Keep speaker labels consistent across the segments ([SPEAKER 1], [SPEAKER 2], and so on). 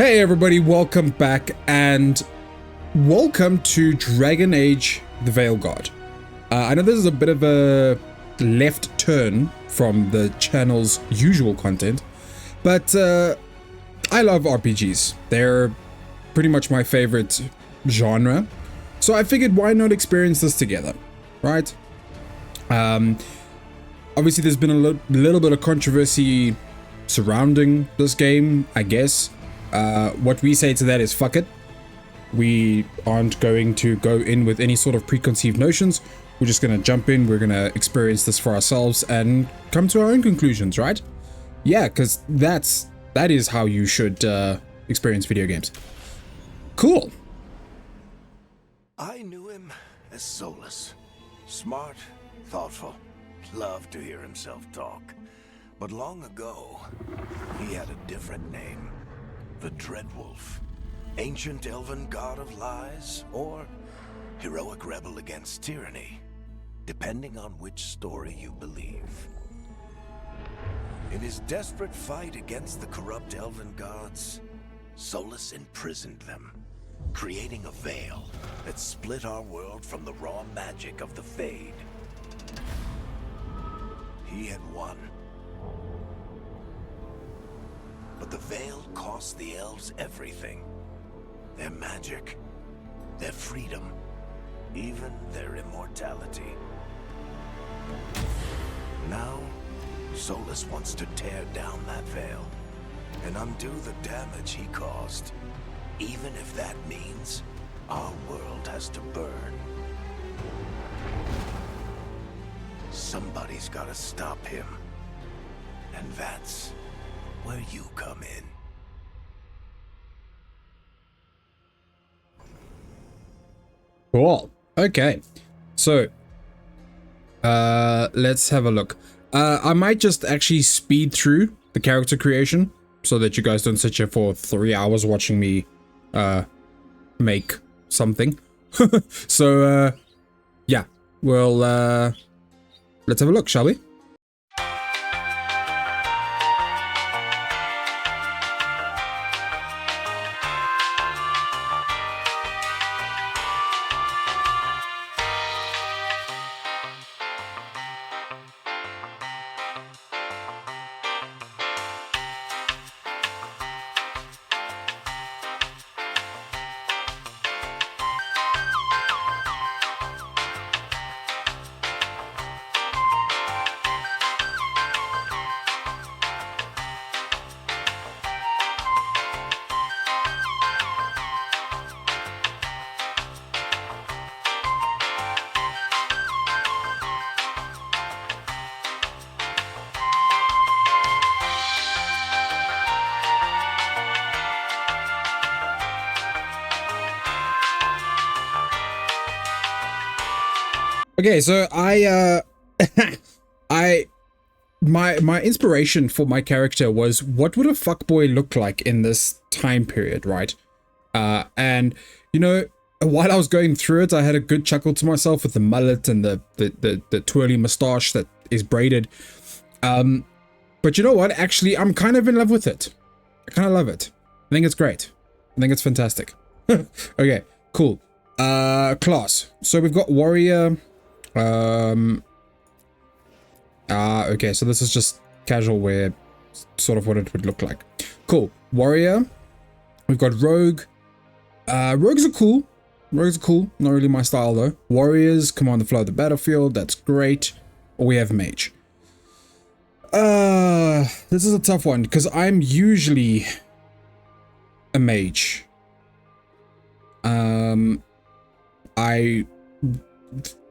[SPEAKER 1] Hey everybody, welcome back and welcome to Dragon Age the Veilguard. I know this is a bit of a left turn from the channel's usual content, but I love RPGs. They're pretty much my favorite genre, so I figured why not experience this together, right? Obviously there's been a little bit of controversy surrounding this game, I guess. What we say to that is fuck it. We aren't going to go in with any sort of preconceived notions. We're just going to jump in. We're going to experience this for ourselves and come to our own conclusions, right? Yeah, because that is how you should experience video games. Cool.
[SPEAKER 2] I knew him as Solas. Smart, thoughtful, loved to hear himself talk. But long ago, he had a different name. The Dreadwolf, ancient elven god of lies, or heroic rebel against tyranny, depending on which story you believe. In his desperate fight against the corrupt elven gods, Solas imprisoned them, creating a veil that split our world from the raw magic of the Fade. He had won. But the veil cost the elves everything. Their magic, their freedom, even their immortality. Now, Solas wants to tear down that veil and undo the damage he caused, even if that means our world has to burn. Somebody's gotta stop him, and that's where you come in.
[SPEAKER 1] Cool. Okay. So, let's have a look. I might just actually speed through the character creation so that you guys don't sit here for 3 hours watching me, make something. So, yeah. Well, let's have a look, shall we? Okay, so my inspiration for my character was what would a fuckboy look like in this time period, right? And you know, while I was going through it, I had a good chuckle to myself with the mullet and the twirly mustache that is braided. But you know what? Actually, I'm kind of in love with it. I kind of love it. I think it's great. I think it's fantastic. Okay, cool. Class. So we've got warrior. Okay, so this is just casual wear, sort of what it would look like. Cool. Warrior. We've got rogue. Rogues are cool. Rogues are cool. Not really my style though. Warriors command the flow of the battlefield. That's great. Or we have mage. This is a tough one because I'm usually a mage.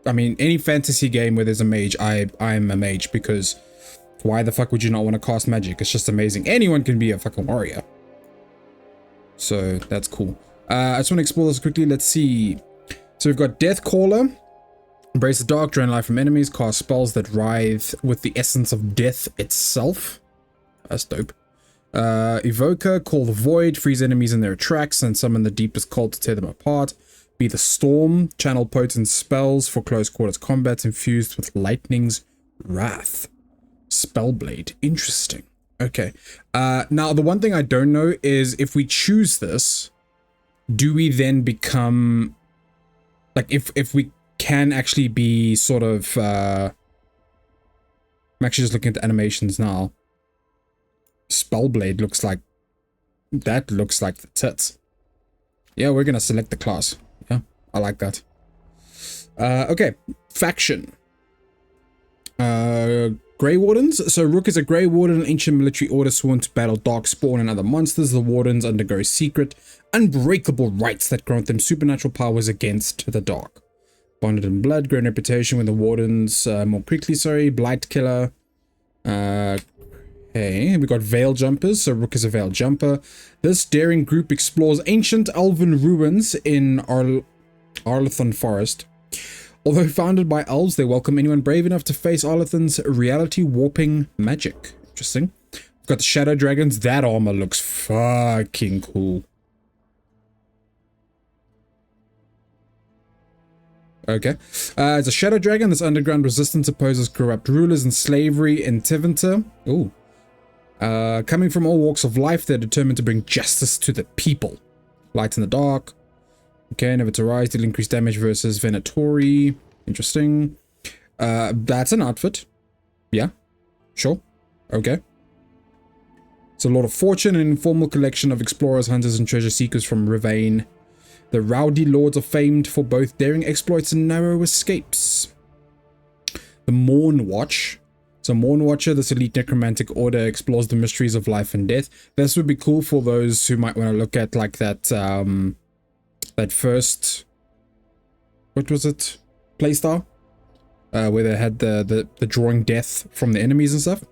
[SPEAKER 1] I mean, any fantasy game where there's a mage, I'm a mage, because why the fuck would you not want to cast magic? It's just amazing. Anyone can be a fucking warrior. So that's cool. I just want to explore this quickly. Let's see. So we've got Death Caller. Embrace the dark, drain life from enemies, cast spells that writhe with the essence of death itself. That's dope. Evoker, call the void, freeze enemies in their tracks, and summon the deepest cold to tear them apart. Be the storm, channel potent spells for close quarters combat infused with lightning's wrath. Spellblade, interesting. Okay. Now the one thing I don't know is if we choose this, do we then become like if we can actually be sort of I'm actually just looking at the animations now. Spellblade looks like the tits. Yeah, we're gonna select the class. Yeah, I like that. Okay, faction. Grey Wardens. So Rook is a Grey Warden, an ancient military order sworn to battle Darkspawn and other monsters. The Wardens undergo secret, unbreakable rites that grant them supernatural powers against the dark. Bonded in blood, grown reputation with the Wardens more quickly, sorry. Blight Killer. Okay, we got Veil Jumpers, so Rook is a Veil Jumper. This daring group explores ancient elven ruins in Arlethon Forest. Although founded by elves, they welcome anyone brave enough to face Arlethon's reality-warping magic. Interesting. We've got the Shadow Dragons. That armor looks fucking cool. Okay. It's a Shadow Dragon. This underground resistance opposes corrupt rulers and slavery in Tevinter. Ooh. Coming from all walks of life, they're determined to bring justice to the people. Light in the dark. Okay, never to rise, deal increased damage versus Venatori. Interesting. That's an outfit. Yeah, sure. Okay. It's a Lord of Fortune, an informal collection of explorers, hunters, and treasure seekers from Rivain. The rowdy lords are famed for both daring exploits and narrow escapes. The Morn Watch. So Morn Watcher, this elite necromantic order, explores the mysteries of life and death. This would be cool for those who might want to look at like that, that first, what was it, playstyle, where they had the drawing death from the enemies and stuff.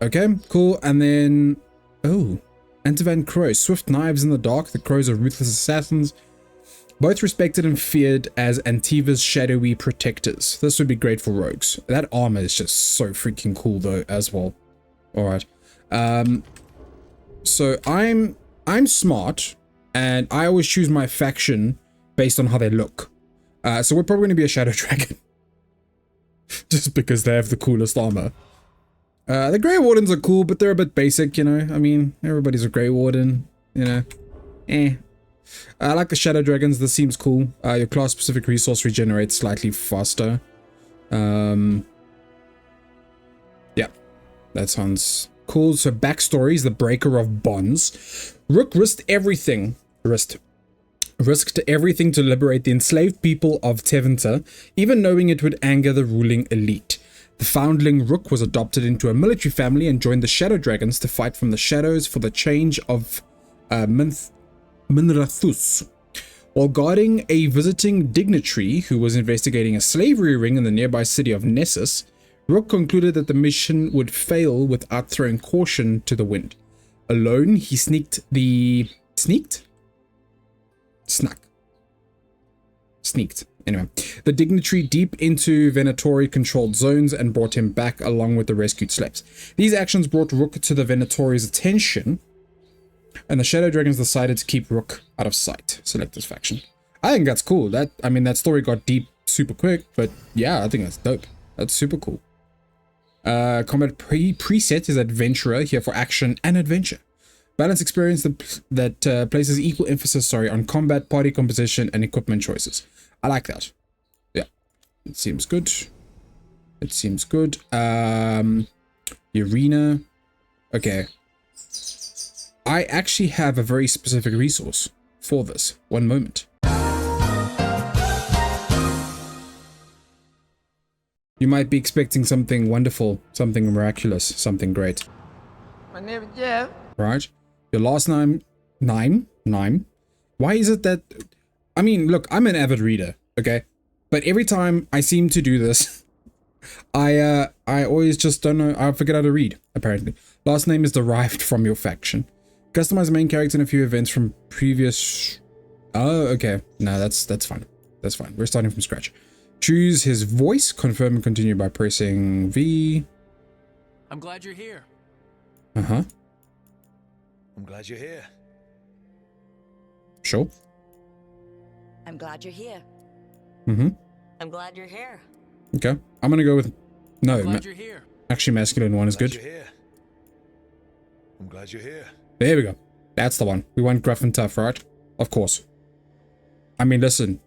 [SPEAKER 1] Okay, cool. And then, oh, Antivan Crow, swift knives in the dark. The crows are ruthless assassins, both respected and feared as Antiva's shadowy protectors. This would be great for rogues. That armor is just so freaking cool though as well. All right. So I'm smart, and I always choose my faction based on how they look. So we're probably going to be a Shadow Dragon. Just because they have the coolest armor. The Grey Wardens are cool, but they're a bit basic, you know. I mean, everybody's a Grey Warden, you know. I like the Shadow Dragons. This seems cool. Your class-specific resource regenerates slightly faster. Yeah, that sounds cool. So backstories, the Breaker of Bonds. Rook risked everything. Risked everything to liberate the enslaved people of Tevinter, even knowing it would anger the ruling elite. The foundling Rook was adopted into a military family and joined the Shadow Dragons to fight from the shadows for the change of Minrathus. While guarding a visiting dignitary who was investigating a slavery ring in the nearby city of Nessus, Rook concluded that the mission would fail without throwing caution to the wind. Alone, he sneaked. Anyway, the dignitary deep into Venatori-controlled zones and brought him back along with the rescued slaves. These actions brought Rook to the Venatori's attention, and the Shadow Dragons decided to keep Rook out of sight. Select this faction. I think that's cool. That story got deep super quick, but yeah, I think that's dope. That's super cool. Combat preset is Adventurer, here for action and adventure. Balance experience that places equal emphasis, on combat, party composition, and equipment choices. I like that. Yeah, it seems good. It seems good. The arena. Okay. I actually have a very specific resource for this. One moment. You might be expecting something wonderful, something miraculous, something great.
[SPEAKER 3] My name is Jeff.
[SPEAKER 1] Right? Your last name, Nime. Why is it that... I mean, look, I'm an avid reader, okay? But every time I seem to do this, I always just don't know, I forget how to read, apparently. Last name is derived from your faction. Customize the main character in a few events from previous... Oh, okay. No, that's fine. That's fine. We're starting from scratch. Choose his voice. Confirm and continue by pressing V.
[SPEAKER 4] I'm glad you're here.
[SPEAKER 1] Uh-huh.
[SPEAKER 2] I'm glad you're here.
[SPEAKER 1] Sure.
[SPEAKER 5] I'm glad you're here.
[SPEAKER 1] Mm-hmm.
[SPEAKER 5] I'm glad you're here.
[SPEAKER 1] Okay. I'm gonna go with... No,
[SPEAKER 4] Glad you're here.
[SPEAKER 1] actually masculine one is
[SPEAKER 2] Glad
[SPEAKER 1] good.
[SPEAKER 2] you're here. I'm glad you're here.
[SPEAKER 1] There we go. That's the one. We want gruff and tough, right? Of course. I mean, listen.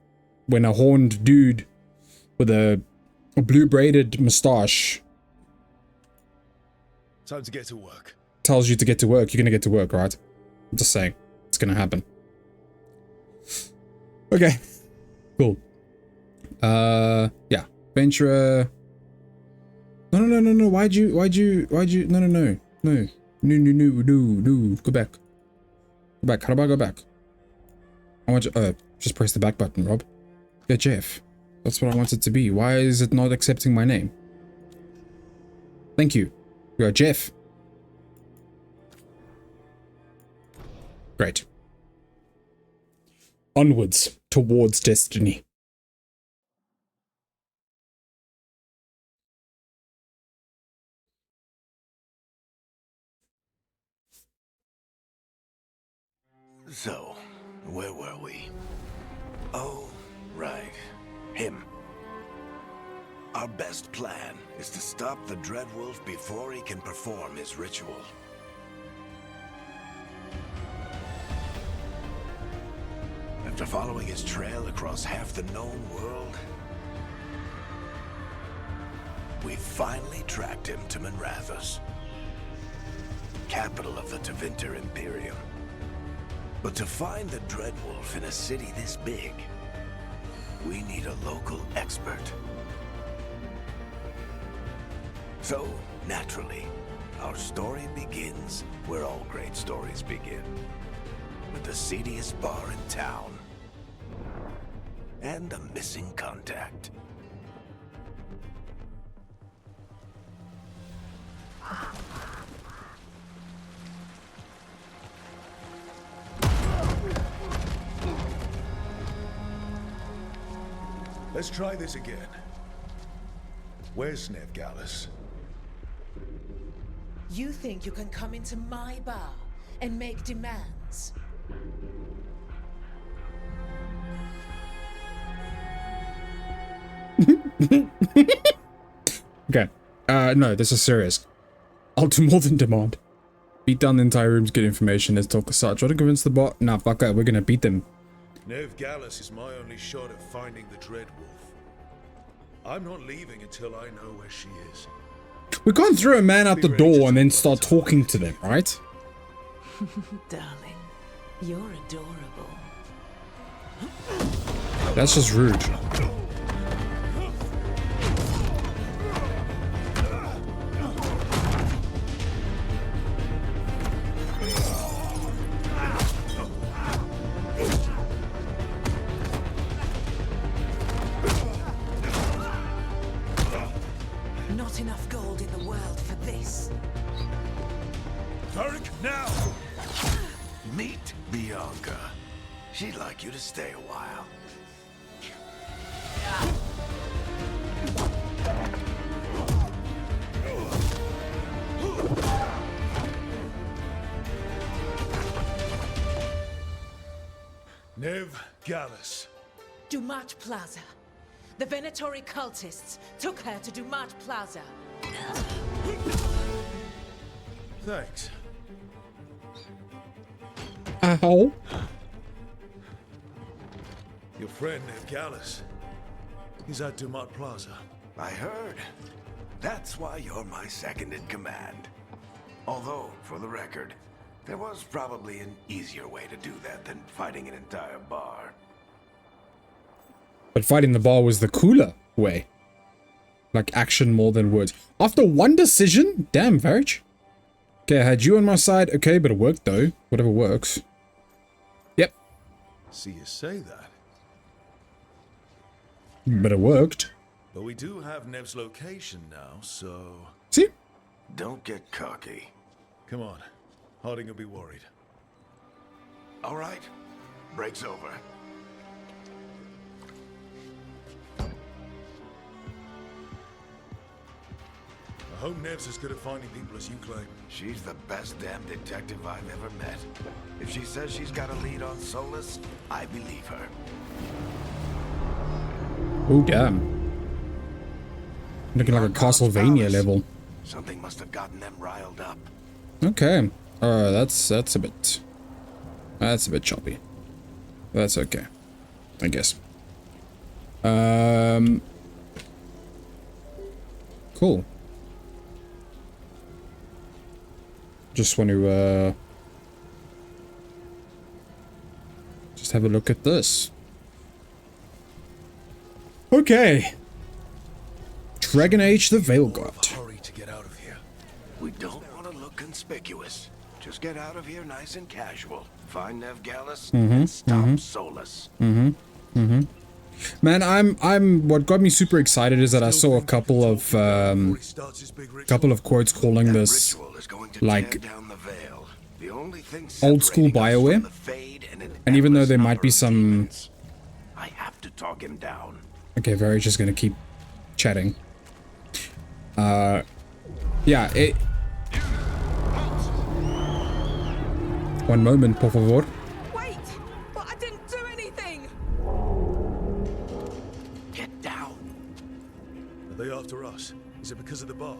[SPEAKER 1] When a horned dude with a blue braided mustache
[SPEAKER 2] Time to get to work.
[SPEAKER 1] tells you to get to work, you're gonna get to work, right? I'm just saying. It's gonna happen. Okay. Cool. Yeah. Venturer. No. Why'd you, no. Go back. How do I go back? I want you, just press the back button, Rob. Yeah, Jeff. That's what I want it to be. Why is it not accepting my name? Thank you. You are Jeff. Great. Onwards towards destiny.
[SPEAKER 2] So, where were we? Oh, right. Him. Our best plan is to stop the Dreadwolf before he can perform his ritual. After following his trail across half the known world, we finally tracked him to Minrathous, capital of the Tevinter Imperium. But to find the Dreadwolf in a city this big, we need a local expert. So, naturally, our story begins where all great stories begin. With the seediest bar in town. And a missing contact.
[SPEAKER 6] Let's try this again. Where's Veilguard?
[SPEAKER 7] You think you can come into my bar and make demands?
[SPEAKER 1] Okay. No, this is serious. I'll do more than demand. Beat down the entire room to get information. Let's talk aside. Try to convince the bot. Nah, fuck that. We're gonna beat them.
[SPEAKER 6] Veilguard is my only shot at finding the Dreadwolf. I'm not leaving until I know where she is.
[SPEAKER 1] We can't throw a man out the door and then start talking to them, right?
[SPEAKER 7] Darling, you're adorable.
[SPEAKER 1] That's just rude.
[SPEAKER 7] Not enough gold in the world for this.
[SPEAKER 6] Tarek, now!
[SPEAKER 2] Meet Bianca. She'd like you to stay a while.
[SPEAKER 6] Veilguard.
[SPEAKER 7] Dumat Plaza. The Venatori cultists took her to Dumat Plaza.
[SPEAKER 6] Thanks.
[SPEAKER 1] Ow.
[SPEAKER 6] Your friend Veilguard. He's at Dumat Plaza.
[SPEAKER 2] I heard. That's why you're my second in command. Although, for the record, there was probably an easier way to do that than fighting an entire bar.
[SPEAKER 1] But fighting the bar was the cooler way. Like action more than words. After one decision? Damn, Varich. Okay, I had you on my side. Okay, but it worked though. Whatever works. Yep.
[SPEAKER 6] See you say that.
[SPEAKER 1] But it worked.
[SPEAKER 6] But we do have Nev's location now, so...
[SPEAKER 1] See?
[SPEAKER 2] Don't get cocky.
[SPEAKER 6] Come on. Harding will be worried.
[SPEAKER 2] All right. Break's over.
[SPEAKER 6] I hope Nev's as good at finding people as you claim.
[SPEAKER 2] She's the best damn detective I've ever met. If she says she's got a lead on Solas, I believe her.
[SPEAKER 1] Oh, damn. Looking like a Castlevania level.
[SPEAKER 2] Something must have gotten them riled up.
[SPEAKER 1] Okay. That's a bit choppy. That's okay, I guess. Cool. Just want to just have a look at this. Okay. Dragon Age the Veilguard.
[SPEAKER 6] Hurry to get out of here.
[SPEAKER 2] We don't want to look conspicuous. Just get out of here nice and casual. Find Nev Gallus and stop Solas.
[SPEAKER 1] Man, I'm what got me super excited is that I saw a couple of quotes calling this like old school BioWare. And even though there might be some,
[SPEAKER 2] I have to talk him down.
[SPEAKER 1] okay, Very just gonna keep chatting. Yeah, it. One moment, por favor.
[SPEAKER 7] Wait! But I didn't do anything!
[SPEAKER 2] Get down.
[SPEAKER 6] Are they after us? Is it because of the bar?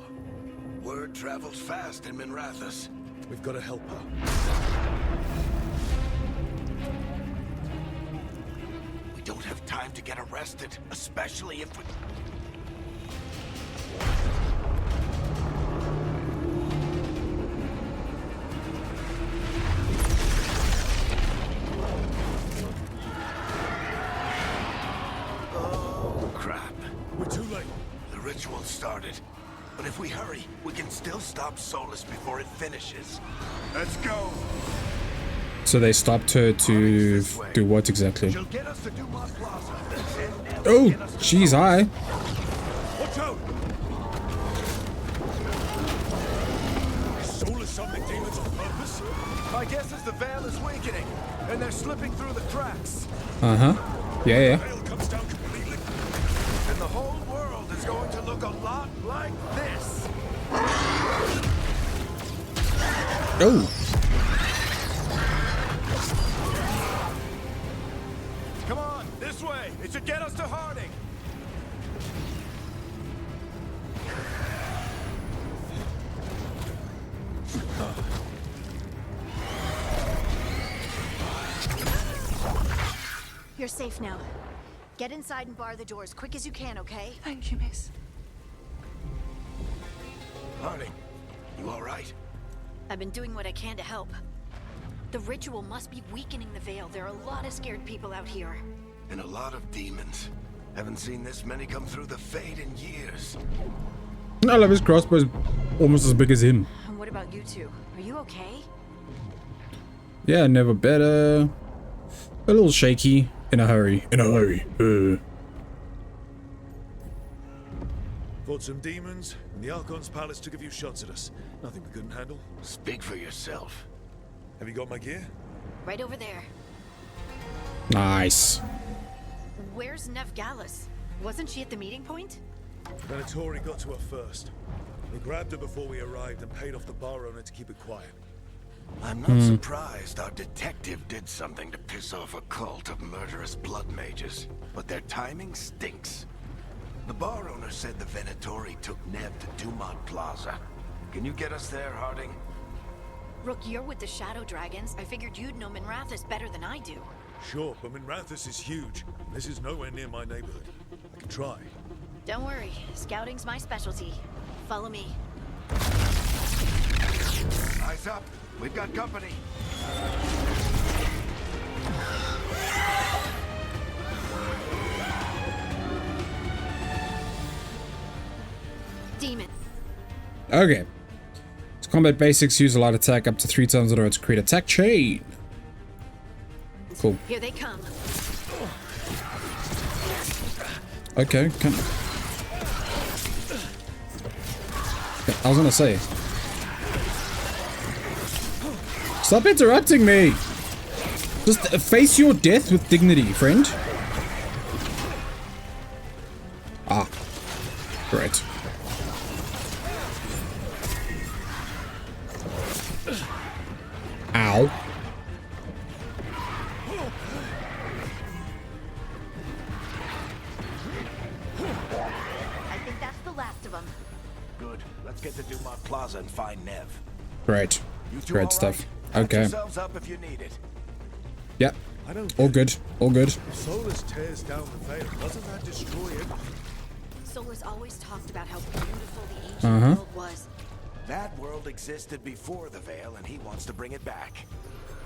[SPEAKER 2] Word travels fast in Minrathous.
[SPEAKER 6] We've got to help her.
[SPEAKER 2] We don't have time to get arrested, especially if we... Oh, crap.
[SPEAKER 6] We're too late.
[SPEAKER 2] The ritual started. But if we hurry, we can still stop Solas before it finishes. Let's go!
[SPEAKER 1] So they stopped her to do what exactly?
[SPEAKER 2] She'll get us to Dumont Plaza.
[SPEAKER 1] Oh, jeez, hi.
[SPEAKER 6] Watch out! Is Solas summoning demons on purpose?
[SPEAKER 2] My guess is the veil is weakening, and they're slipping through the cracks.
[SPEAKER 1] Uh-huh. Yeah.
[SPEAKER 6] Veil comes down completely.
[SPEAKER 2] And the whole world is going to look a lot like this.
[SPEAKER 1] Oh.
[SPEAKER 2] Come on, this way. It should get us to Harding.
[SPEAKER 8] You're safe now. Get inside and bar the door as quick as you can, okay?
[SPEAKER 7] Thank you, miss.
[SPEAKER 2] Harding, you all right?
[SPEAKER 8] I've been doing what I can to help. The ritual must be weakening the veil. There are a lot of scared people out here.
[SPEAKER 2] And a lot of demons. Haven't seen this many come through the Fade in years.
[SPEAKER 1] I love his crossbow is almost as big as him.
[SPEAKER 8] And what about you two? Are you okay?
[SPEAKER 1] Yeah, never better. A little shaky. In a hurry.
[SPEAKER 6] Fought some demons, and the Archon's palace took a few shots at us. Nothing we couldn't handle.
[SPEAKER 2] Speak for yourself.
[SPEAKER 6] Have you got my gear?
[SPEAKER 8] Right over there.
[SPEAKER 1] Nice.
[SPEAKER 8] Where's Nev Gallus? Wasn't she at the meeting point?
[SPEAKER 6] Venatori got to her first. We grabbed her before we arrived and paid off the bar owner to keep it quiet.
[SPEAKER 2] I'm not surprised our detective did something to piss off a cult of murderous blood mages, but their timing stinks. The bar owner said the Venatori took Nev to Dumont Plaza. Can you get us there, Harding?
[SPEAKER 8] Rook, you're with the Shadow Dragons. I figured you'd know Minrathous better than I do.
[SPEAKER 6] Sure, but Minrathous is huge. And this is nowhere near my neighborhood. I can try.
[SPEAKER 8] Don't worry. Scouting's my specialty. Follow me.
[SPEAKER 2] Eyes up. We've got company.
[SPEAKER 8] Demon.
[SPEAKER 1] Okay. So combat basics use a light attack up to 3 times in order to create attack chain. Cool.
[SPEAKER 8] Here they come.
[SPEAKER 1] Okay, I was gonna say. Stop interrupting me! Just face your death with dignity, friend. Ah. Great. Ow.
[SPEAKER 8] I think that's the last of them.
[SPEAKER 2] Good. Let's get to Dumont Plaza and find Nev.
[SPEAKER 1] Great.
[SPEAKER 2] You two
[SPEAKER 1] Great
[SPEAKER 2] all
[SPEAKER 1] stuff.
[SPEAKER 2] right? Patch
[SPEAKER 1] Okay.
[SPEAKER 2] yourselves up if you need it.
[SPEAKER 1] Yeah.
[SPEAKER 6] I don't
[SPEAKER 1] All
[SPEAKER 6] get
[SPEAKER 1] good. All good.
[SPEAKER 6] it. If Solas tears down the veil, doesn't that destroy everything?
[SPEAKER 8] Solas always talked about how beautiful the ancient world was,
[SPEAKER 2] That world existed before the veil, and he wants to bring it back.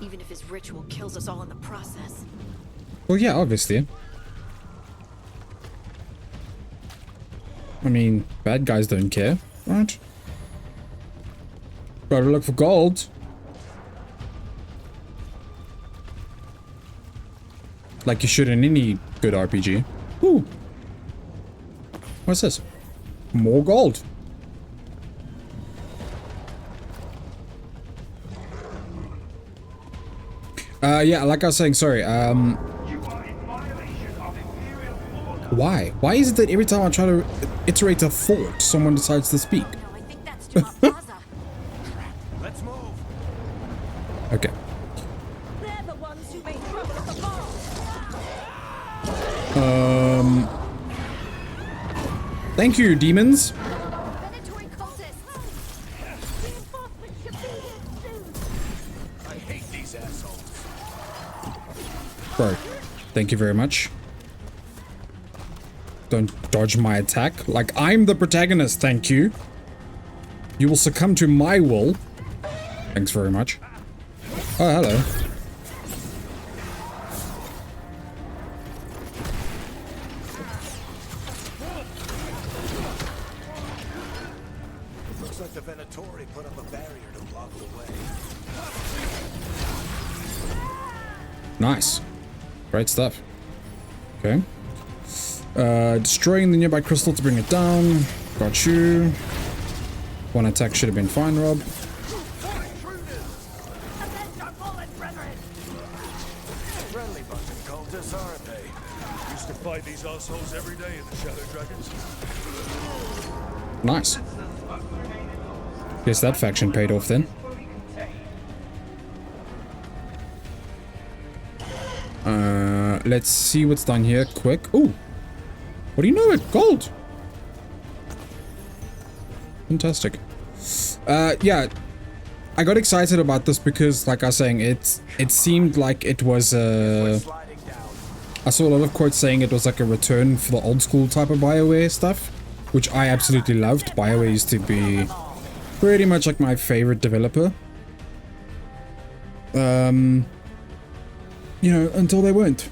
[SPEAKER 8] even if his ritual kills us all in the process.
[SPEAKER 1] Well, yeah, obviously. I mean, bad guys don't care, right? Gotta look for gold. Like you should in any good RPG. Ooh. What's this? More gold. Yeah, like I was saying, sorry, why? Why is it that every time I try to iterate a thought, someone decides to speak?
[SPEAKER 8] No, I think that's Juma Plaza.
[SPEAKER 2] Let's move.
[SPEAKER 1] Okay.
[SPEAKER 7] They're the ones who made trouble at the ball.
[SPEAKER 1] Thank you, demons.
[SPEAKER 8] Predatory cultists.
[SPEAKER 7] Reinforcements should be here soon.
[SPEAKER 2] I hate these assholes.
[SPEAKER 1] Bro, thank you very much. Don't dodge my attack. Like, I'm the protagonist, thank you. You will succumb to my will. Thanks very much. Oh, hello.
[SPEAKER 2] Looks like the Venatori put up a barrier to block the way.
[SPEAKER 1] Nice. Great stuff. Okay. Destroying the nearby crystal to bring it down. Got you. One attack should have been fine, Rob.
[SPEAKER 2] Friendly bunch of cultists, aren't they?
[SPEAKER 6] Used to fight these assholes every day in the Shadow Dragons.
[SPEAKER 1] Nice. Guess that faction paid off then. Let's see what's done here quick. Ooh. What do you know it? Gold. Fantastic. Yeah. I got excited about this because, like I was saying, it seemed like it was
[SPEAKER 2] Sliding down.
[SPEAKER 1] I saw a lot of quotes saying it was like a return for the old school type of BioWare stuff, which I absolutely loved. BioWare used to be pretty much like my favorite developer. You know, until they weren't.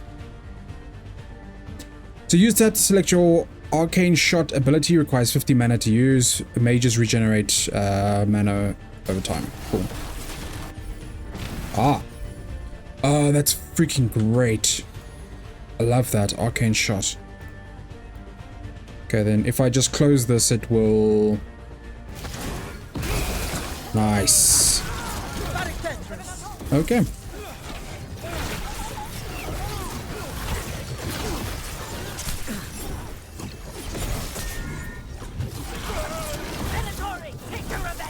[SPEAKER 1] So use that to select your arcane shot ability. Requires 50 mana to use. Mages regenerate mana over time. Cool. Ah. Oh, that's freaking great. I love that arcane shot. Okay, then if I just close this, it will... Nice. Okay.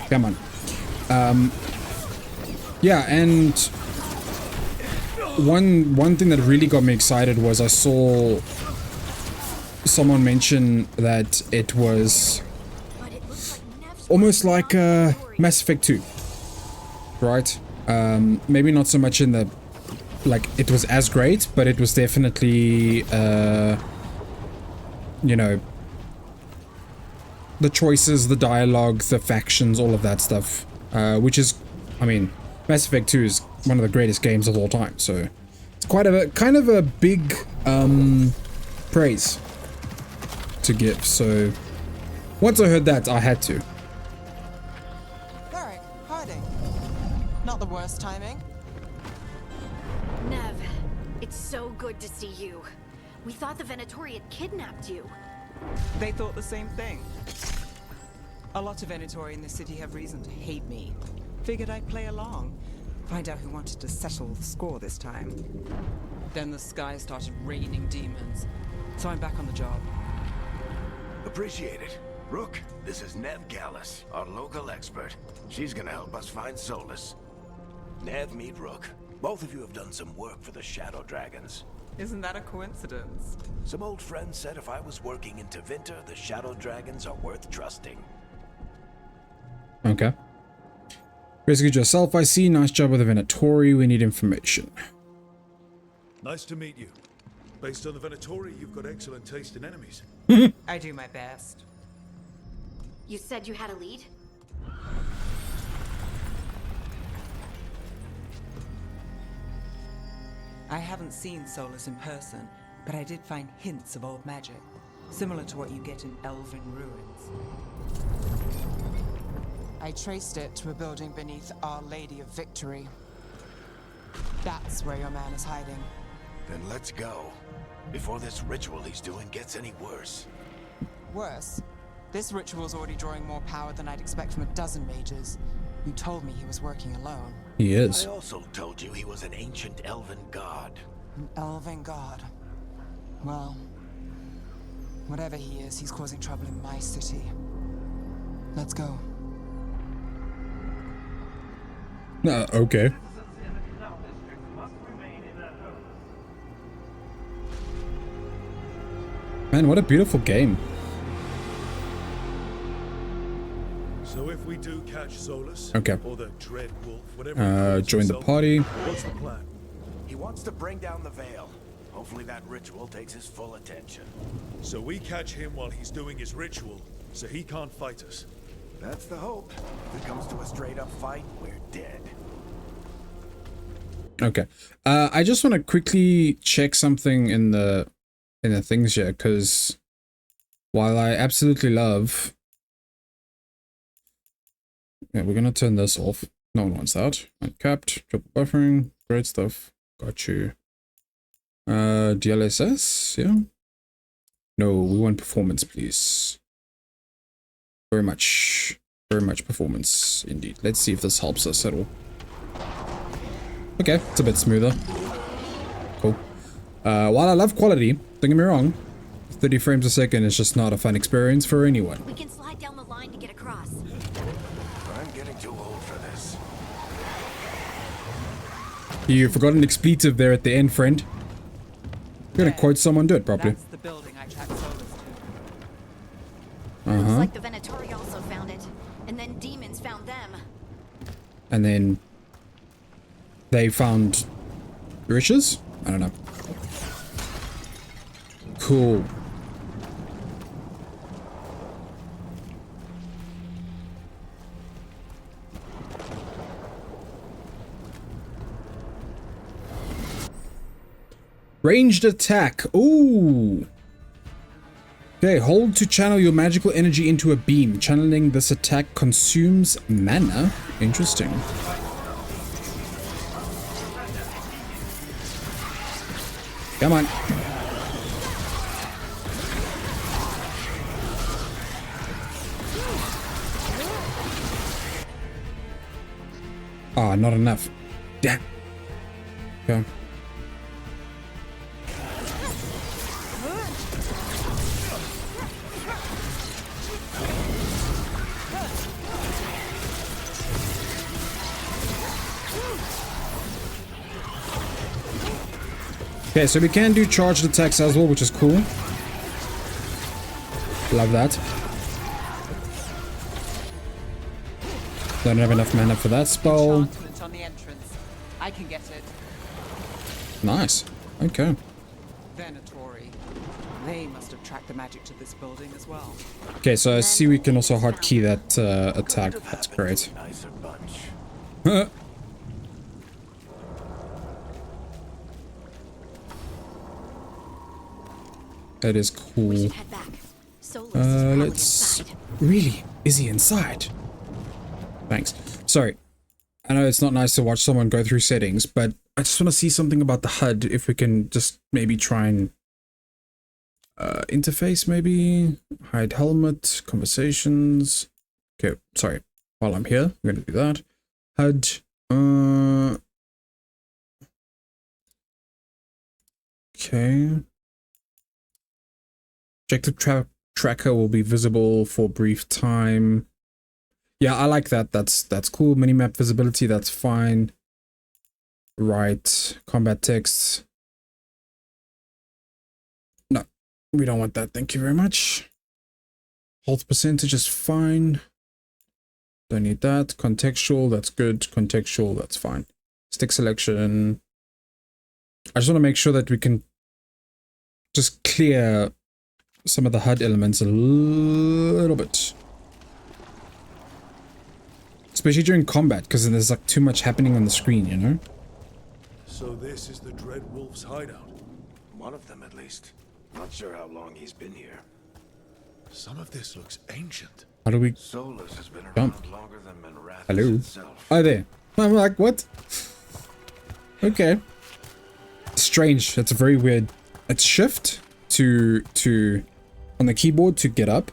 [SPEAKER 1] Come on. Yeah, and one thing that really got me excited was I saw someone mention that it was
[SPEAKER 8] But it looks like Nev's
[SPEAKER 1] almost like
[SPEAKER 8] story.
[SPEAKER 1] Mass Effect 2, right? Maybe not so much in the, like, it was as great, but it was definitely, you know, the choices, the dialogue, the factions, all of that stuff, which is, I mean, Mass Effect 2 is one of the greatest games of all time, so it's quite a kind of a big praise to give. So once I heard that, I had to.
[SPEAKER 3] Varric, hiding. Not the worst timing.
[SPEAKER 8] Nev, it's so good to see you. We thought the Venatori had kidnapped you.
[SPEAKER 3] They thought the same thing. A lot of Venatori in the city have reason to hate me. Figured I'd play along. Find out who wanted to settle the score this time. Then the sky started raining demons. So I'm back on the job.
[SPEAKER 2] Appreciate it. Rook, this is Nev Gallus, our local expert. She's gonna help us find Solas. Nev, meet Rook. Both of you have done some work for the Shadow Dragons.
[SPEAKER 3] Isn't that a coincidence?
[SPEAKER 2] Some old friends said if I was working in Tevinter, the Shadow Dragons are worth trusting.
[SPEAKER 1] Okay. Rescued yourself, I see. Nice job with the Venatori. We need information.
[SPEAKER 6] Nice to meet you. Based on the Venatori, you've got excellent taste in enemies.
[SPEAKER 3] I do my best.
[SPEAKER 8] You said you had a lead?
[SPEAKER 3] I haven't seen Solas in person, but I did find hints of old magic, similar to what you get in elven ruins. I traced it to a building beneath Our Lady of Victory. That's where your man is hiding.
[SPEAKER 2] Then let's go. Before this ritual he's doing gets any worse.
[SPEAKER 3] Worse, this ritual's already drawing more power than I'd expect from a dozen mages. You told me he was working alone.
[SPEAKER 1] He is.
[SPEAKER 2] I also told you he was an ancient elven god.
[SPEAKER 3] An elven god. Well, whatever he is, he's causing trouble in my city. Let's go.
[SPEAKER 1] Okay. Man, what a beautiful game.
[SPEAKER 6] So if we do catch Solas,
[SPEAKER 1] Okay.
[SPEAKER 6] or the Dread Wolf, whatever he calls
[SPEAKER 1] Join the
[SPEAKER 6] himself,
[SPEAKER 1] party.
[SPEAKER 6] what's the plan?
[SPEAKER 2] He wants to bring down the veil. Hopefully that ritual takes his full attention.
[SPEAKER 6] So we catch him while he's doing his ritual, so he can't fight us.
[SPEAKER 2] That's the hope. If it comes to a straight-up fight, we're dead.
[SPEAKER 1] Okay. I just want to quickly check something in the things here, because while I absolutely love... Yeah, we're gonna turn this off. No one wants that. Uncapped, triple buffering, great stuff. Got you. DLSS, yeah. No, we want performance, please. Very much performance indeed. Let's see if this helps us at all. Okay, it's a bit smoother. Cool. While I love quality, don't get me wrong, 30 frames a second is just not a fun experience for anyone.
[SPEAKER 8] We can slide down the line to get across.
[SPEAKER 2] I'm getting too old for this.
[SPEAKER 1] You forgot an expletive there at the end, friend. You're gonna quote someone, do it properly.
[SPEAKER 3] That's the building I tracked Solas to.
[SPEAKER 8] Looks like the Venatori also found it. And then demons found them.
[SPEAKER 1] And then they found riches? I don't know. Cool. Ranged attack. Ooh. Okay, hold to channel your magical energy into a beam. Channeling this attack consumes mana. Interesting. Come on. Ah, not enough. Damn. Okay. Okay, so we can do charged attacks as well, which is cool. Love that. Don't have enough mana for that spell.
[SPEAKER 3] Enchantment on the entrance. I can get it.
[SPEAKER 1] Nice. Okay.
[SPEAKER 3] Venatori. They must have tracked the magic to this building as well.
[SPEAKER 1] Okay, so I see we can also hotkey that attack. That's great.
[SPEAKER 2] Nicer bunch.
[SPEAKER 1] That is cool.
[SPEAKER 8] We should head back. Solas is probably
[SPEAKER 1] Let's...
[SPEAKER 8] inside.
[SPEAKER 1] Really? Is he inside? Thanks. Sorry. I know it's not nice to watch someone go through settings, but I just want to see something about the HUD. If we can just maybe try and... interface, maybe? Hide helmet, conversations. Okay, sorry. While I'm here, we're going to do that. HUD. Okay. Objective tracker will be visible for brief time. Yeah, I like that. That's cool. Minimap visibility, that's fine. Right. Combat text. No, we don't want that. Thank you very much. Health percentage is fine. Don't need that. Contextual, that's good. Contextual, that's fine. Stick selection. I just want to make sure that we can just clear some of the HUD elements a little bit. Especially during combat, because there's like too much happening on the screen, you know?
[SPEAKER 6] So this is the Dread Wolf's hideout.
[SPEAKER 2] One of them, at least. Not sure how long he's been here.
[SPEAKER 6] Some of this looks ancient.
[SPEAKER 1] How do we...
[SPEAKER 2] Solas has been around
[SPEAKER 1] Jump.
[SPEAKER 2] longer than Manrath
[SPEAKER 1] Hello?
[SPEAKER 2] itself.
[SPEAKER 1] Oh, there. I'm like, what? Okay. Strange. That's a very weird... It's shift to on the keyboard to get up.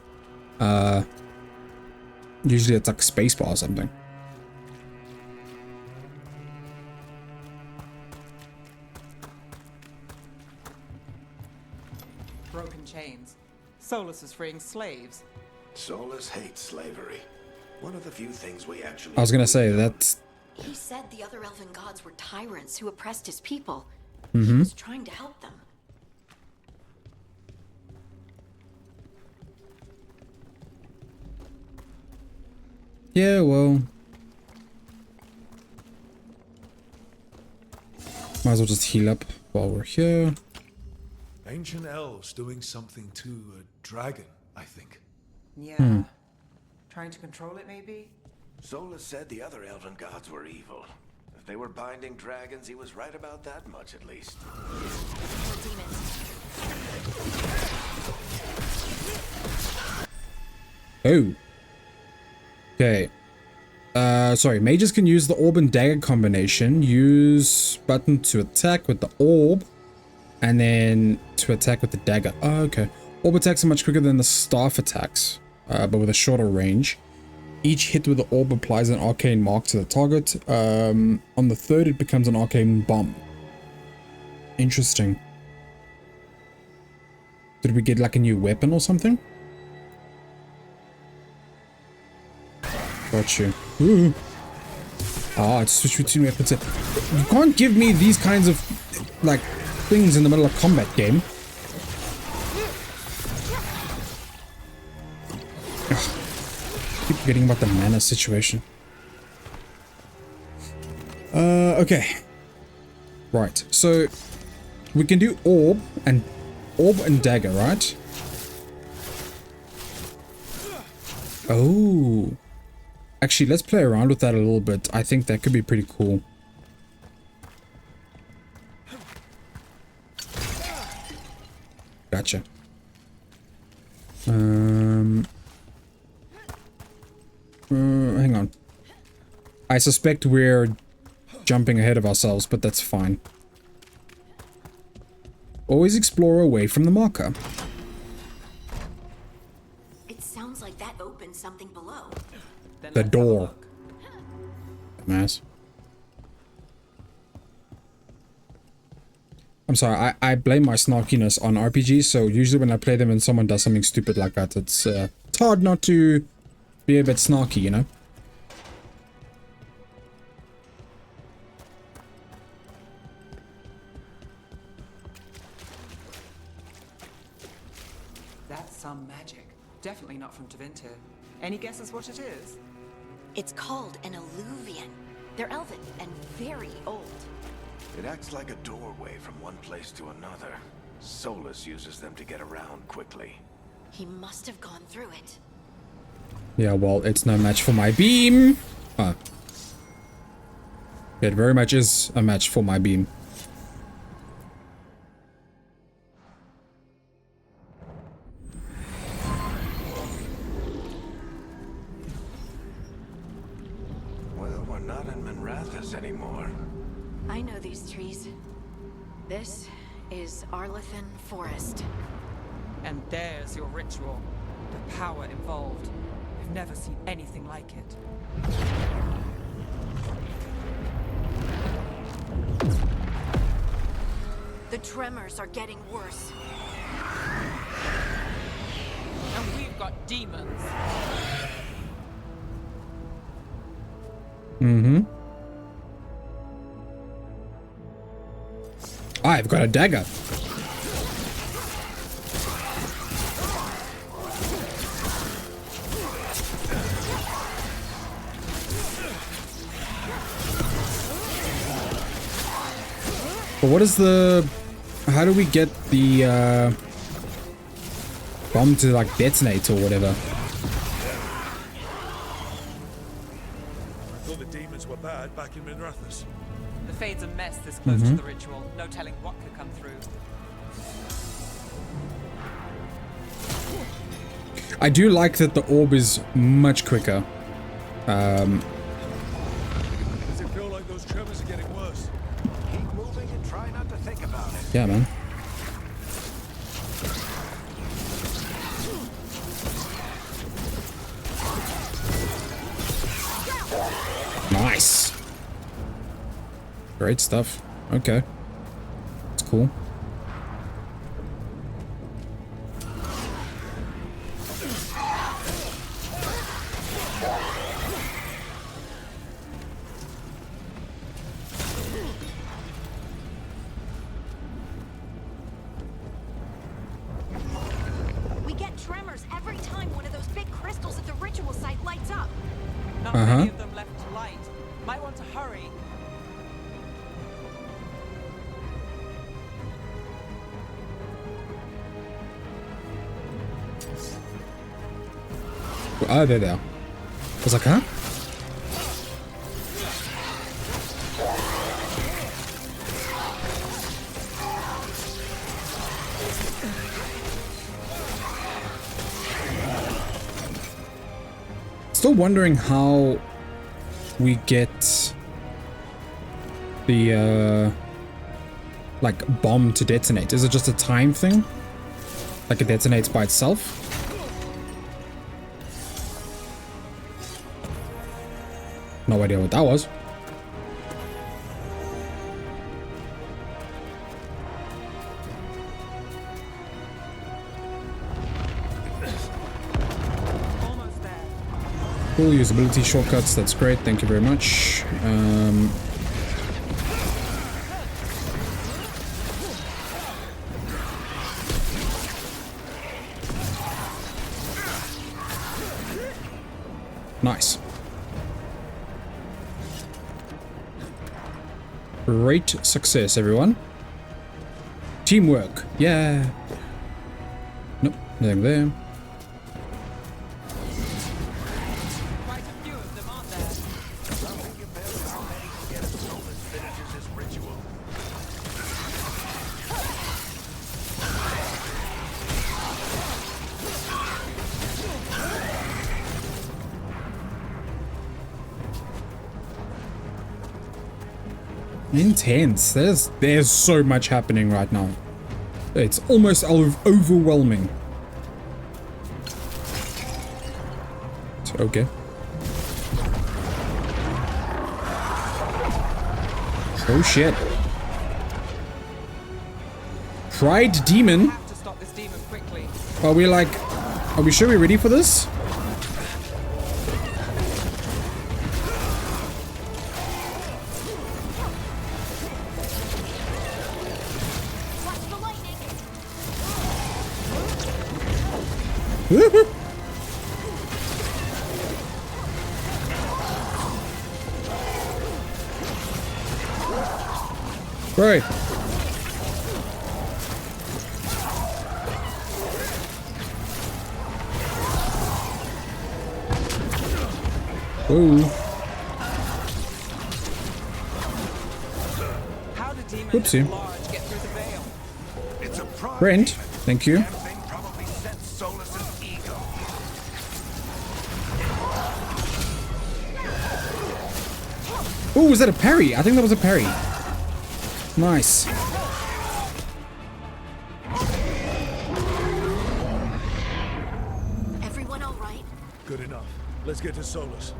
[SPEAKER 1] Usually it's like spacebar or something.
[SPEAKER 3] Broken chains. Solas is freeing slaves.
[SPEAKER 2] Solas hates slavery. One of the few things we actually...
[SPEAKER 1] I was gonna say, that's...
[SPEAKER 8] He said the other elven gods were tyrants who oppressed his people.
[SPEAKER 1] Mm-hmm.
[SPEAKER 8] He was trying to help them.
[SPEAKER 1] Yeah, well... Might as well just heal up while we're here.
[SPEAKER 6] Ancient elves doing something to a dragon, I think.
[SPEAKER 3] Yeah. Trying to control it, maybe?
[SPEAKER 2] Solas said the other elven gods were evil. If they were binding dragons, he was right about that much, at least.
[SPEAKER 8] More demons.
[SPEAKER 1] Oh. Okay. Sorry, mages can use the orb and dagger combination. Use button to attack with the orb, and then to attack with the dagger. Oh, okay. Orb attacks are much quicker than the staff attacks, but with a shorter range. Each hit with the orb applies an arcane mark to the target. On the third, it becomes an arcane bomb. Interesting. Did we get like a new weapon or something? Got you. Ooh. Ah, it's switch between weapons. You can't give me these kinds of like things in the middle of combat game. Ugh. Keep forgetting about the mana situation. Okay. Right. So we can do orb and dagger, right? Oh. Actually, let's play around with that a little bit. I think that could be pretty cool. Gotcha. Hang on. I suspect we're jumping ahead of ourselves, but that's fine. Always explore away from the marker.
[SPEAKER 8] It sounds like that opened something below.
[SPEAKER 3] Then
[SPEAKER 1] The
[SPEAKER 3] let's have a
[SPEAKER 1] door.
[SPEAKER 3] look.
[SPEAKER 1] Dumbass. I'm sorry, I blame my snarkiness on RPGs, so usually when I play them and someone does something stupid like that, it's hard not to be a bit snarky, you know?
[SPEAKER 3] That's some magic. Definitely not from Tevinter. Any guesses what it is?
[SPEAKER 8] It's called an alluvian. They're elven and very old.
[SPEAKER 2] It acts like a doorway from one place to another. Solas uses them to get around quickly.
[SPEAKER 8] He must have gone through it.
[SPEAKER 1] Yeah, well, it's no match for my beam. Ah. It very much is a match for my beam.
[SPEAKER 2] Well, we're not in Manrathas anymore.
[SPEAKER 8] I know these trees. This is Arlethan Forest.
[SPEAKER 3] And there's your ritual. The power involved. I've never seen anything like it.
[SPEAKER 8] The tremors are getting worse.
[SPEAKER 3] And we've got demons.
[SPEAKER 1] Mm-hmm. I've got a dagger. But what is the... How do we get the bomb to like detonate or whatever?
[SPEAKER 6] I thought the demons were bad back in Minrathous.
[SPEAKER 3] The Fade's a mess this close to the ritual. No telling what could come through.
[SPEAKER 1] I do like that the orb is much quicker.
[SPEAKER 6] Does it feel like those tremors are getting worse?
[SPEAKER 2] Keep moving and try not to think about it.
[SPEAKER 1] Yeah, man. Nice. Great stuff. Okay. It's cool.
[SPEAKER 8] We get tremors every time one of those big crystals at the ritual site lights up.
[SPEAKER 3] Not many of them left to light. Might want to hurry.
[SPEAKER 1] Oh, they're there. I was like, huh? Still wondering how we get the like bomb to detonate. Is it just a time thing? Like it detonates by itself? No idea what that was.
[SPEAKER 3] Almost there.
[SPEAKER 1] Cool, usability shortcuts, that's great, thank you very much. Nice. Great success, everyone. Teamwork, yeah. Nope, nothing there.
[SPEAKER 3] Quite a few of them, aren't there?
[SPEAKER 2] Nothing compared to how many can get as Solas finishes his ritual.
[SPEAKER 1] Intense. There's so much happening right now. It's almost overwhelming. Okay. Oh shit. Pride demon.
[SPEAKER 3] Have to stop this demon quickly.
[SPEAKER 1] Are we sure we're ready for this?
[SPEAKER 8] Watch the lightning.
[SPEAKER 1] Right. Ooh.
[SPEAKER 3] How do demons
[SPEAKER 1] Oopsie.
[SPEAKER 3] at large get through the veil?
[SPEAKER 2] It's a pride
[SPEAKER 1] Brent,
[SPEAKER 2] demon.
[SPEAKER 1] thank you.
[SPEAKER 2] Damn thing probably sets Solas' ego.
[SPEAKER 1] Oh, was that a parry? I think that was a parry. Nice.
[SPEAKER 8] Everyone all right?
[SPEAKER 6] Good enough. Let's get to Solas.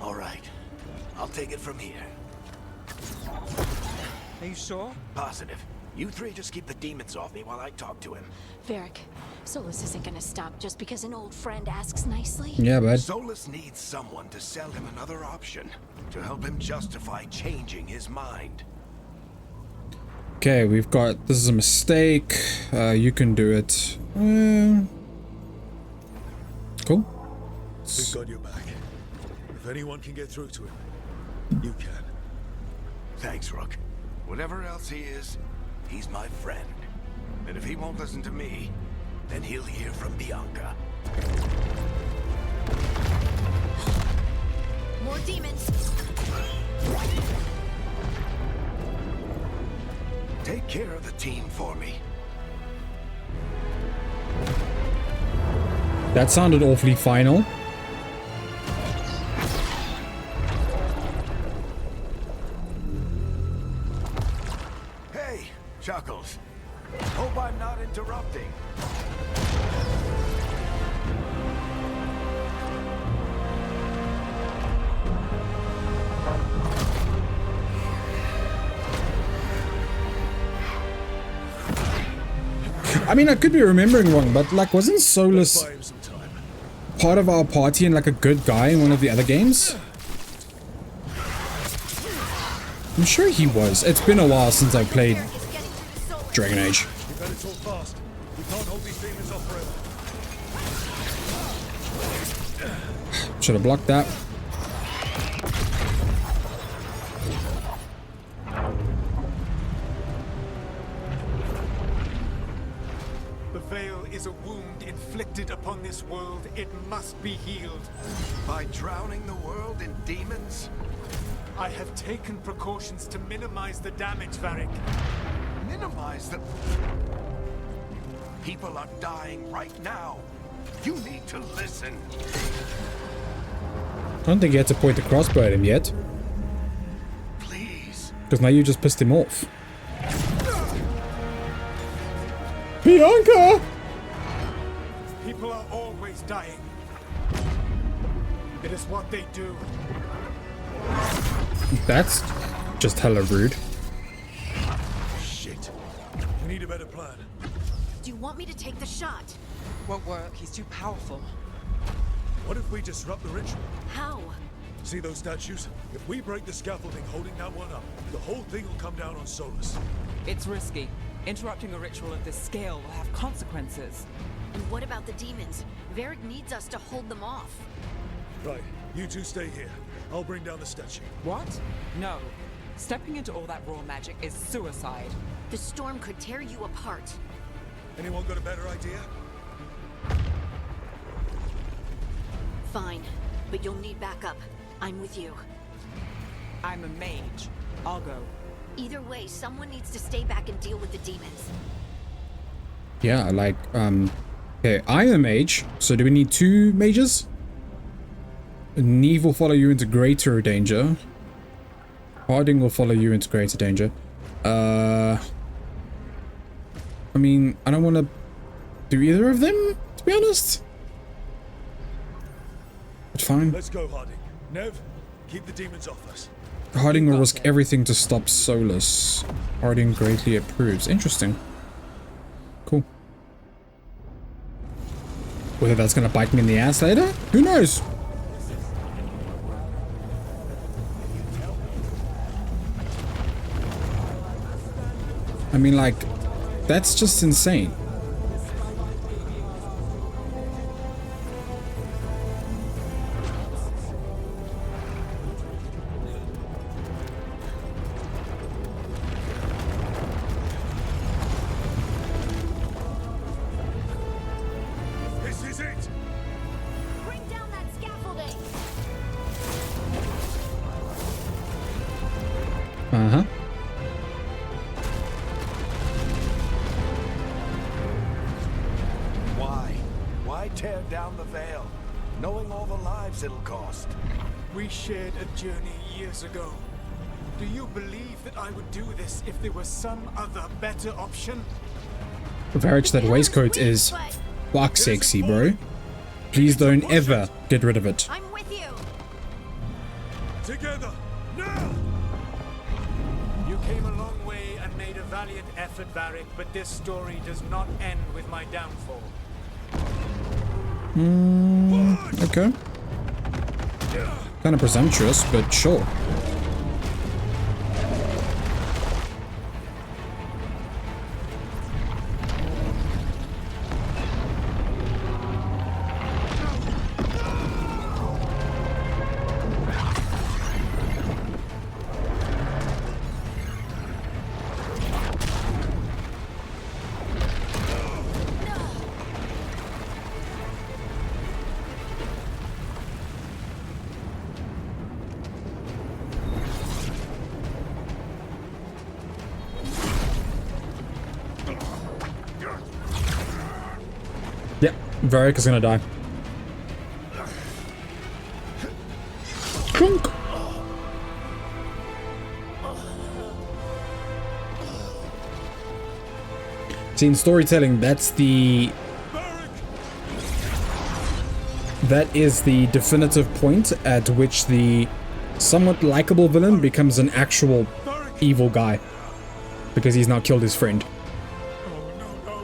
[SPEAKER 2] All right, I'll take it from here.
[SPEAKER 3] Are you sure?
[SPEAKER 2] Positive. You three just keep the demons off me while I talk to him.
[SPEAKER 8] Varric, Solas isn't gonna stop just because an old friend asks nicely.
[SPEAKER 1] Yeah, bud.
[SPEAKER 2] Solus needs someone to sell him another option, to help him justify changing his mind.
[SPEAKER 1] Okay, we've got, this is a mistake. You can do it. Cool.
[SPEAKER 6] We've got your back. If anyone can get through to him, you can.
[SPEAKER 2] Thanks, Rook. Whatever else he is, he's my friend. And if he won't listen to me, then he'll hear from Bianca.
[SPEAKER 8] More demons.
[SPEAKER 2] Take care of the team for me.
[SPEAKER 1] That sounded awfully final.
[SPEAKER 2] Hey, Chuckles. Hope I'm not interrupting.
[SPEAKER 1] I mean, I could be remembering wrong, but like, wasn't Solas
[SPEAKER 6] Buy him some time.
[SPEAKER 1] part of our party and like a good guy in one of the other games? I'm sure he was. It's been a while since I played Dragon Age.
[SPEAKER 6] We better talk fast. We can't hold these demons off forever.
[SPEAKER 1] Should have blocked that.
[SPEAKER 9] The veil is a wound inflicted upon this world. It must be healed.
[SPEAKER 2] By drowning the world in demons?
[SPEAKER 9] I have taken precautions to minimize the damage, Varric.
[SPEAKER 2] Minimize the... People are dying right now. You need to listen.
[SPEAKER 1] I don't think you had to point the crossbow at him yet.
[SPEAKER 2] Please.
[SPEAKER 1] Because now you just pissed him off. Bianca!
[SPEAKER 9] People are always dying. It is what they do.
[SPEAKER 1] That's just hella rude.
[SPEAKER 6] Shit. We need a better plan.
[SPEAKER 8] Do you want me to take the shot?
[SPEAKER 3] Won't work. He's too powerful.
[SPEAKER 6] What if we disrupt the ritual?
[SPEAKER 8] How?
[SPEAKER 6] See those statues? If we break the scaffolding holding that one up, the whole thing will come down on Solas.
[SPEAKER 3] It's risky. Interrupting a ritual of this scale will have consequences.
[SPEAKER 8] And what about the demons? Varric needs us to hold them off.
[SPEAKER 6] Right, you two stay here. I'll bring down the statue.
[SPEAKER 3] What? No. Stepping into all that raw magic is suicide.
[SPEAKER 8] The storm could tear you apart.
[SPEAKER 6] Anyone got a better idea?
[SPEAKER 8] Fine, but you'll need backup. I'm with you.
[SPEAKER 3] I'm a mage. I'll go.
[SPEAKER 8] Either way, someone needs to stay back and deal with the demons.
[SPEAKER 1] Yeah, like, okay, I'm a mage, so do we need 2 mages? Neve will follow you into greater danger. Harding will follow you into greater danger. I mean, I don't want to do either of them, to be honest. But fine.
[SPEAKER 6] Let's go, Harding. Nev, keep the demons off us.
[SPEAKER 1] Harding will risk everything to stop Solas. Harding greatly approves. Interesting. Cool. Whether that's gonna bite me in the ass later? Who knows? I mean, like, that's just insane.
[SPEAKER 6] This is it!
[SPEAKER 8] Bring down that scaffolding!
[SPEAKER 1] Uh-huh.
[SPEAKER 2] Why tear down the veil, knowing all the lives it'll cost?
[SPEAKER 9] We shared a journey years ago. Do you believe that I would do this if there was some other better option?
[SPEAKER 1] Varric, that waistcoat is fuck sexy, bro. Please don't ever get rid of it.
[SPEAKER 8] I'm with you!
[SPEAKER 6] Together, now!
[SPEAKER 2] You
[SPEAKER 9] came a long way and made a valiant effort, Varric, but this story does not end with my downfall.
[SPEAKER 1] Okay. Kind of presumptuous, but sure. Yep, Veilguard is gonna die. Crunk. See, in storytelling, that is the definitive point at which the somewhat likable villain becomes an actual evil guy. Because he's now killed his friend.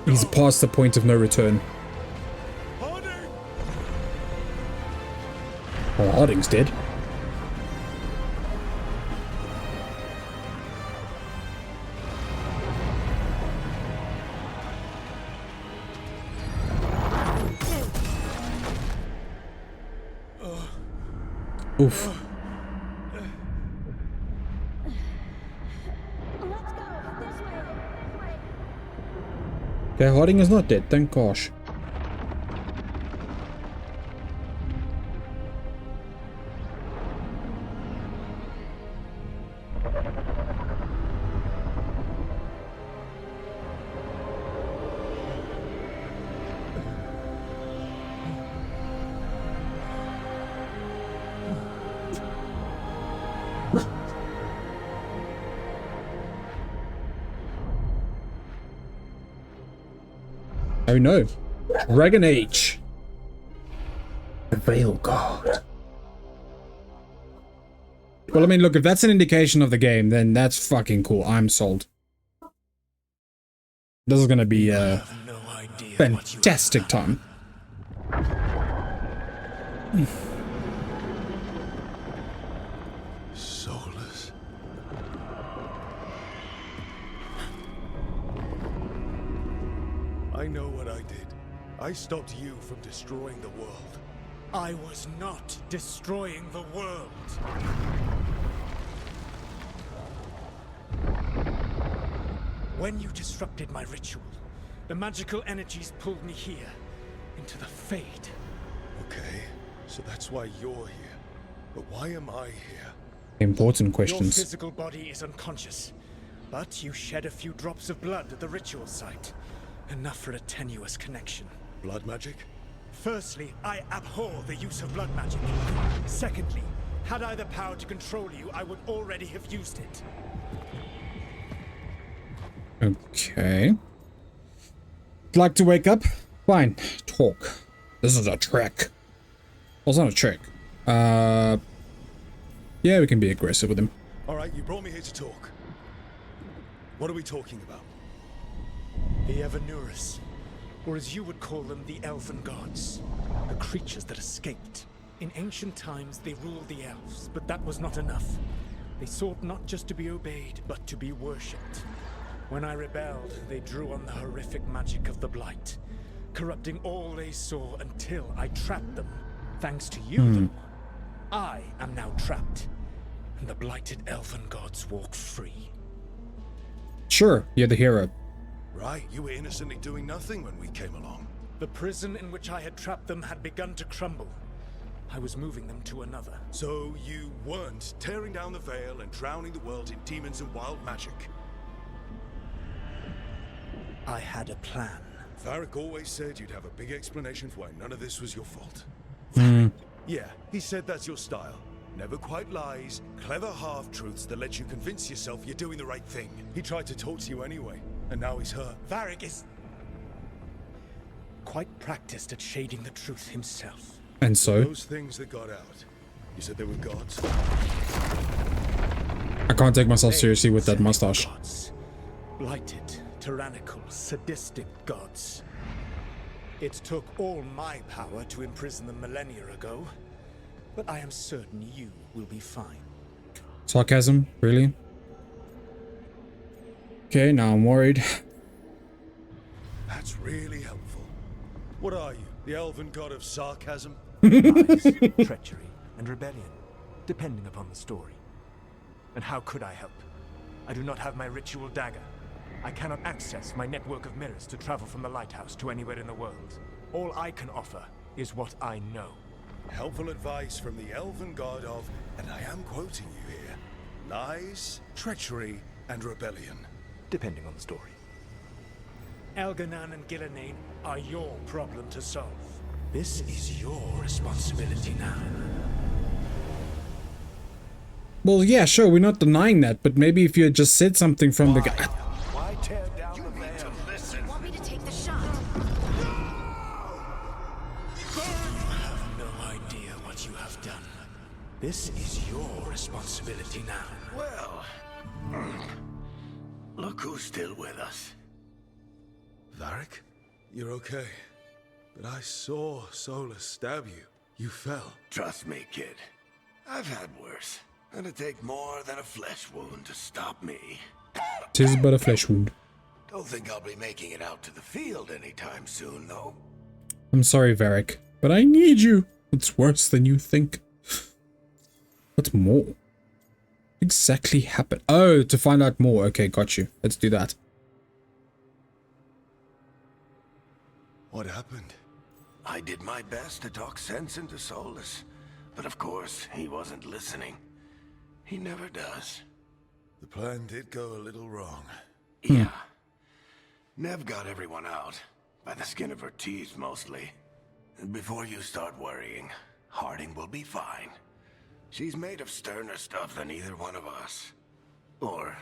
[SPEAKER 1] He's past the point of no return. Oh, Harding's dead. Oof. Okay, Harding is not dead, thank gosh. Oh no. Dragon Age. The Veilguard. Well, I mean, look, if that's an indication of the game, then that's fucking cool. I'm sold. This is gonna be a fantastic time.
[SPEAKER 6] Solas. I know what I did. I stopped you from destroying the world.
[SPEAKER 9] I was not destroying the world. When you disrupted my ritual, the magical energies pulled me here, into the Fade.
[SPEAKER 6] Okay, so that's why you're here. But why am I here?
[SPEAKER 1] Important questions.
[SPEAKER 9] Your physical body is unconscious, but you shed a few drops of blood at the ritual site. Enough for a tenuous connection.
[SPEAKER 6] Blood magic?
[SPEAKER 9] Firstly, I abhor the use of blood magic. Secondly, had I the power to control you, I would already have used it.
[SPEAKER 1] Okay. Like to wake up? Fine. Talk. This is a trick. Well, it's not a trick. Yeah, we can be aggressive with him.
[SPEAKER 6] Alright, you brought me here to talk. What are we talking about?
[SPEAKER 9] The Evanurus, or as you would call them, the Elven Gods. The creatures that escaped. In ancient times, they ruled the elves, but that was not enough. They sought not just to be obeyed, but to be worshipped. When I rebelled, they drew on the horrific magic of the Blight, corrupting all they saw until I trapped them. Thanks to you, though, I am now trapped, and the blighted Elven Gods walk free.
[SPEAKER 1] Sure, you're the hero.
[SPEAKER 6] Right, you were innocently doing nothing when we came along.
[SPEAKER 9] The prison in which I had trapped them had begun to crumble. I was moving them to another.
[SPEAKER 6] So you weren't tearing down the veil and drowning the world in demons and wild magic?
[SPEAKER 9] I had a plan.
[SPEAKER 6] Varric always said you'd have a big explanation for why none of this was your fault. Yeah, he said that's your style. Never quite lies, clever half-truths that let you convince yourself you're doing the right thing. He tried to talk to you anyway, and now he's hurt.
[SPEAKER 9] Varric is quite practiced at shading the truth himself.
[SPEAKER 1] And so?
[SPEAKER 6] Those things that got out, you said they were gods?
[SPEAKER 1] I can't take myself seriously with that mustache.
[SPEAKER 9] Gods. Blighted, tyrannical, sadistic gods. It took all my power to imprison them millennia ago, but I am certain you will be fine.
[SPEAKER 1] Sarcasm? Really? Okay, now I'm worried.
[SPEAKER 6] That's really helpful. What are you, the elven god of sarcasm?
[SPEAKER 9] Lies, treachery, and rebellion, depending upon the story. And how could I help? I do not have my ritual dagger. I cannot access my network of mirrors to travel from the lighthouse to anywhere in the world. All I can offer is what I know.
[SPEAKER 6] Helpful advice from the elven god of, and I am quoting you here, lies, treachery, and rebellion.
[SPEAKER 9] Depending on the story. Elganan and Gillenane are your problem to solve. This is your responsibility now.
[SPEAKER 1] Well, yeah, sure, we're not denying that, but maybe if you had just said something from the guy.
[SPEAKER 2] Why tear down the veil?
[SPEAKER 8] You want me to take the shot?
[SPEAKER 9] You have no idea what you have done. This is your responsibility now.
[SPEAKER 2] Well, look who's still with us.
[SPEAKER 6] Varric, you're okay. But I saw Solas stab you. You fell.
[SPEAKER 2] Trust me, kid. I've had worse. It'd take more than a flesh wound to stop me.
[SPEAKER 1] 'Tis but a flesh wound.
[SPEAKER 2] Don't think I'll be making it out to the field anytime soon, though.
[SPEAKER 1] I'm sorry, Varric, but I need you. It's worse than you think. What's more? Exactly happened. Oh, to find out more. Okay, got you. Let's do that.
[SPEAKER 6] What happened?
[SPEAKER 2] I did my best to talk sense into Solas, but of course, he wasn't listening. He never does.
[SPEAKER 6] The plan did go a little wrong.
[SPEAKER 2] Yeah. Nev got everyone out, by the skin of her teeth mostly. And before you start worrying, Harding will be fine. She's made of sterner stuff than either one of us. Or,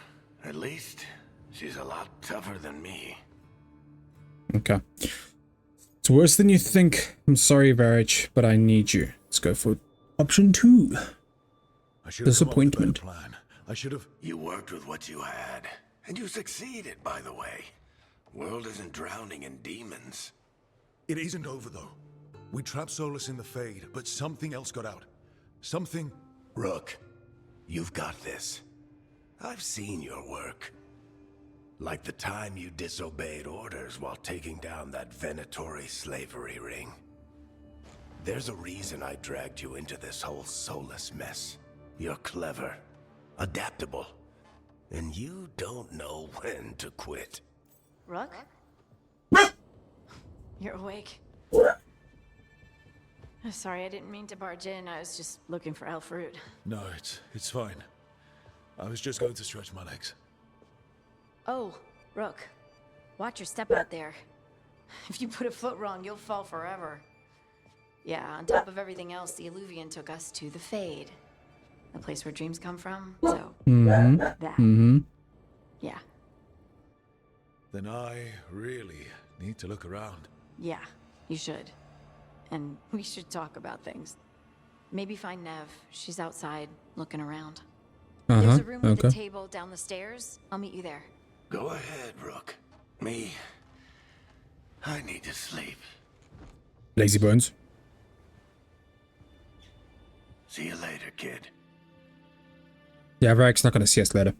[SPEAKER 2] at least, she's a lot tougher than me.
[SPEAKER 1] Okay. It's worse than you think. I'm sorry, Varric, but I need you. Let's go for option 2. Disappointment.
[SPEAKER 6] Plan. I should have.
[SPEAKER 2] You worked with what you had, and you succeeded, by the way. World isn't drowning in demons.
[SPEAKER 6] It isn't over though. We trapped Solas in the Fade, but something else got out. Something.
[SPEAKER 2] Rook, you've got this. I've seen your work. Like the time you disobeyed orders while taking down that Veilguard slavery ring. There's a reason I dragged you into this whole Solas mess. You're clever, adaptable, and you don't know when to quit.
[SPEAKER 8] Rook? You're awake. Sorry, I didn't mean to barge in. I was just looking for elf fruit.
[SPEAKER 6] No, it's fine. I was just going to stretch my legs.
[SPEAKER 8] Oh, Rook. Watch your step out there. If you put a foot wrong, you'll fall forever. Yeah, on top of everything else, the Illuvian took us to the Fade. The place where dreams come from, so... that. Yeah.
[SPEAKER 6] Then I really need to look around.
[SPEAKER 8] Yeah, you should. And we should talk about things. Maybe find Nev. She's outside, looking around. There's a room with a table down the stairs. I'll meet you there.
[SPEAKER 2] Go ahead, Rook. Me, I need to sleep.
[SPEAKER 1] Lazy bones.
[SPEAKER 2] See you later, kid.
[SPEAKER 1] Yeah, Varric's not gonna see us later.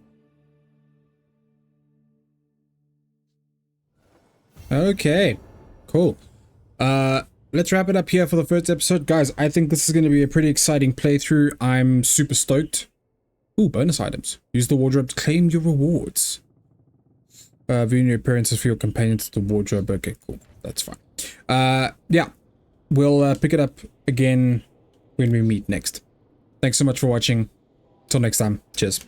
[SPEAKER 1] Okay, cool. Let's wrap it up here for the first episode. Guys, I think this is going to be a pretty exciting playthrough. I'm super stoked. Ooh, bonus items. Use the wardrobe to claim your rewards. Viewing your appearances for your companions to the wardrobe. Okay, cool. That's fine. Yeah, we'll pick it up again when we meet next. Thanks so much for watching. Till next time. Cheers.